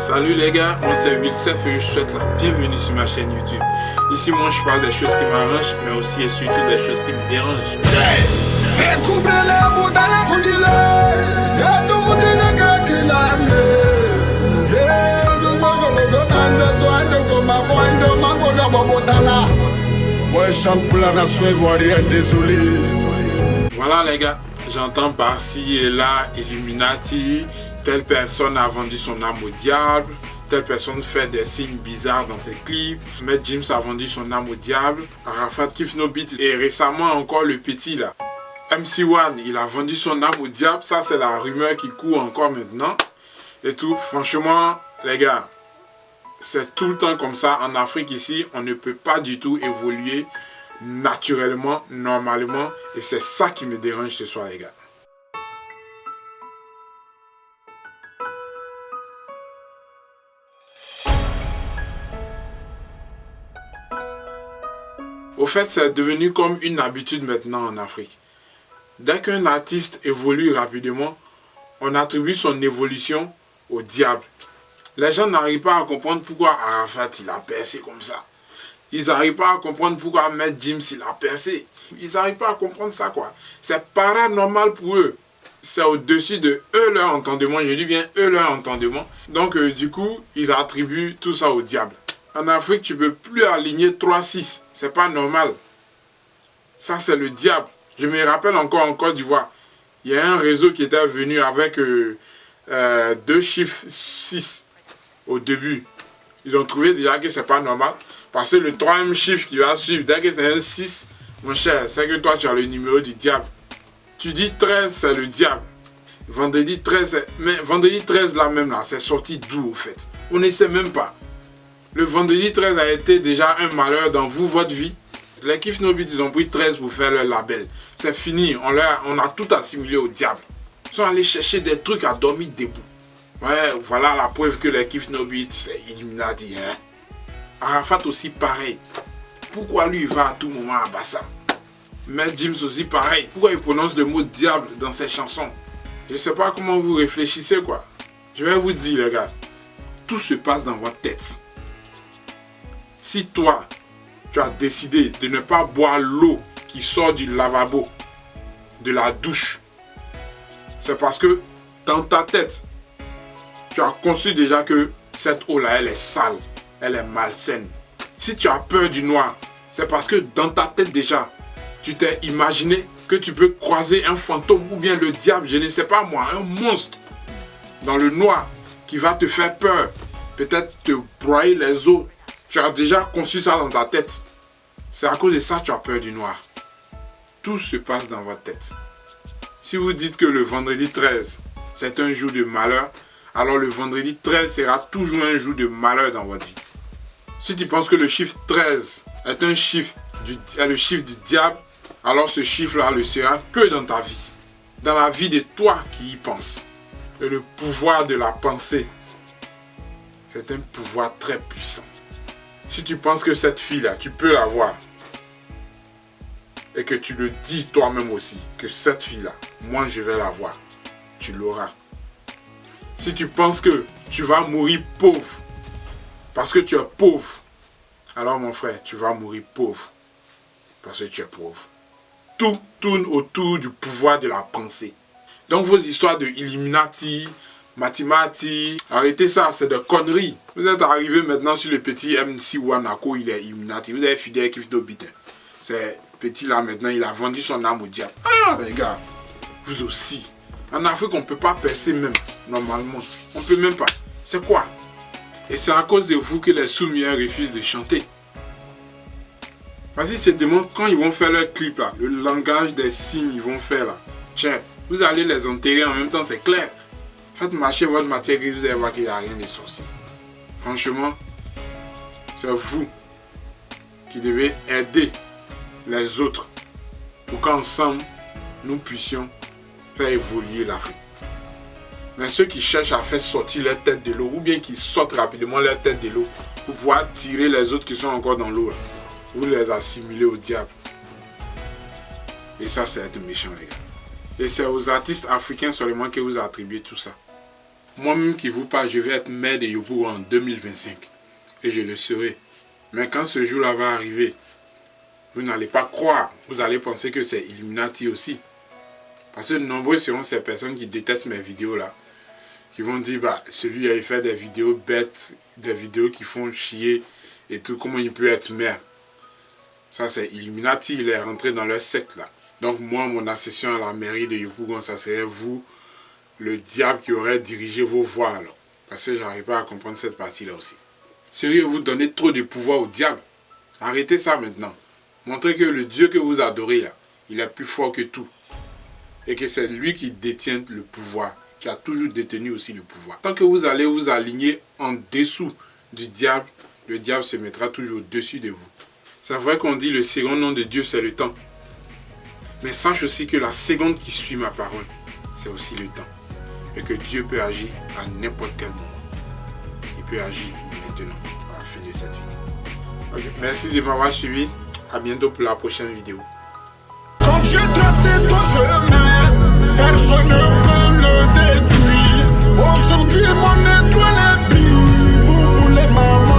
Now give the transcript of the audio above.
Salut les gars, moi c'est Wilsef et je souhaite la bienvenue sur ma chaîne YouTube. Ici moi je parle des choses qui m'arrangent, mais aussi et surtout des choses qui me dérangent. Voilà les gars, j'entends par-ci et là Illuminati. Telle personne a vendu son âme au diable. Telle personne fait des signes bizarres dans ses clips. Matt James a vendu son âme au diable. Arafat kiffe nos beats. Et récemment encore le petit là. MC1, il a vendu son âme au diable. Ça c'est la rumeur qui court encore maintenant. Et tout. Franchement les gars, c'est tout le temps comme ça. En Afrique ici, on ne peut pas du tout évoluer naturellement, normalement. Et c'est ça qui me dérange ce soir les gars. Au fait, c'est devenu comme une habitude maintenant en Afrique. Dès qu'un artiste évolue rapidement, on attribue son évolution au diable. Les gens n'arrivent pas à comprendre pourquoi Arafat il a percé comme ça. Ils n'arrivent pas à comprendre pourquoi Matt James il a percé. Ils n'arrivent pas à comprendre ça quoi. C'est paranormal pour eux. C'est au-dessus de eux leur entendement. Je dis bien eux leur entendement. Donc du coup, ils attribuent tout ça au diable. En Afrique, tu ne peux plus aligner 3-6. C'est pas normal. Ça, c'est le diable. Je me rappelle encore en Côte d'Ivoire. Il y a un réseau qui était venu avec 2 chiffres 6 au début. Ils ont trouvé déjà que c'est pas normal. Parce que le 3e chiffre qui va suivre, dès que c'est un 6, mon cher, c'est que toi, tu as le numéro du diable. Tu dis 13, c'est le diable. Vendredi 13, mais vendredi 13 là même, là, c'est sorti d'où au fait? On ne sait même pas. Le vendredi 13 a été déjà un malheur dans votre vie. Les Kif No Beat, ils ont pris 13 pour faire leur label. C'est fini, on a tout assimilé au diable. Ils sont allés chercher des trucs à dormir debout. Ouais, voilà la preuve que les Kif No Beat, c'est Illuminati. Hein? Arafat aussi pareil. Pourquoi lui il va à tout moment à Bassam? Matt James aussi pareil. Pourquoi il prononce le mot diable dans ses chansons? Je ne sais pas comment vous réfléchissez quoi. Je vais vous dire les gars, tout se passe dans votre tête. Si toi, tu as décidé de ne pas boire l'eau qui sort du lavabo, de la douche, c'est parce que dans ta tête, tu as conçu déjà que cette eau-là, elle est sale, elle est malsaine. Si tu as peur du noir, c'est parce que dans ta tête déjà, tu t'es imaginé que tu peux croiser un fantôme ou bien le diable, je ne sais pas moi, un monstre dans le noir qui va te faire peur, peut-être te broyer les os. Tu as déjà conçu ça dans ta tête. C'est à cause de ça que tu as peur du noir. Tout se passe dans votre tête. Si vous dites que le vendredi 13, c'est un jour de malheur, alors le vendredi 13 sera toujours un jour de malheur dans votre vie. Si tu penses que le chiffre 13 est le chiffre du diable, alors ce chiffre-là ne sera que dans ta vie. Dans la vie de toi qui y penses. Et le pouvoir de la pensée, c'est un pouvoir très puissant. Si tu penses que cette fille-là, tu peux l'avoir, et que tu le dis toi-même aussi, que cette fille-là, moi je vais l'avoir, tu l'auras. Si tu penses que tu vas mourir pauvre, parce que tu es pauvre, alors mon frère, tu vas mourir pauvre, parce que tu es pauvre. Tout tourne autour du pouvoir de la pensée. Donc vos histoires de Illuminati, Matimati, arrêtez ça, c'est de conneries. Vous êtes arrivé maintenant sur le petit MC1 Ako, il est Illuminati. Vous avez fidèle Kif No Beat. C'est petit là maintenant, il a vendu son âme au diable. Ah les gars, vous aussi. En Afrique, on ne peut pas percer même, normalement. On ne peut même pas. C'est quoi? Et c'est à cause de vous que les Soumiens refusent de chanter. Vas-y, c'est demande quand ils vont faire leur clip là, le langage des signes ils vont faire là. Tiens, vous allez les enterrer en même temps, c'est clair. Faites marcher votre matière grise, vous allez voir qu'il n'y a rien de sorcier. Franchement, c'est vous qui devez aider les autres pour qu'ensemble, nous puissions faire évoluer l'Afrique. Mais ceux qui cherchent à faire sortir leur tête de l'eau, ou bien qui sortent rapidement leur tête de l'eau, pour pouvoir tirer les autres qui sont encore dans l'eau, vous les assimilez au diable. Et ça, c'est être méchant, les gars. Et c'est aux artistes africains seulement que vous attribuez tout ça. Moi-même qui vous parle, je vais être maire de Yopougon en 2025. Et je le serai. Mais quand ce jour-là va arriver, vous n'allez pas croire. Vous allez penser que c'est Illuminati aussi. Parce que nombreux seront ces personnes qui détestent mes vidéos là. Qui vont dire, bah, celui-là il fait des vidéos bêtes, des vidéos qui font chier et tout. Comment il peut être maire? Ça c'est Illuminati, il est rentré dans leur secte là. Donc moi, mon accession à la mairie de Yopougon, ça serait vous, le diable qui aurait dirigé vos voix alors. Parce que j'arrive pas à comprendre cette partie-là aussi. Sérieux, vous donnez trop de pouvoir au diable. Arrêtez ça maintenant. Montrez que le Dieu que vous adorez là, il est plus fort que tout. Et que c'est lui qui détient le pouvoir, qui a toujours détenu aussi le pouvoir. Tant que vous allez vous aligner en dessous du diable, le diable se mettra toujours au-dessus de vous. C'est vrai qu'on dit le second nom de Dieu, c'est le temps. Mais sache aussi que la seconde qui suit ma parole, c'est aussi le temps. Et que Dieu peut agir à n'importe quel moment. Il peut agir maintenant, à la fin de cette vidéo. Okay. Merci de m'avoir suivi. À bientôt pour la prochaine vidéo. Quand j'ai tracé ton chemin, personne ne peut le détruire. Aujourd'hui, mon étoile est brille. Vous voulez maman.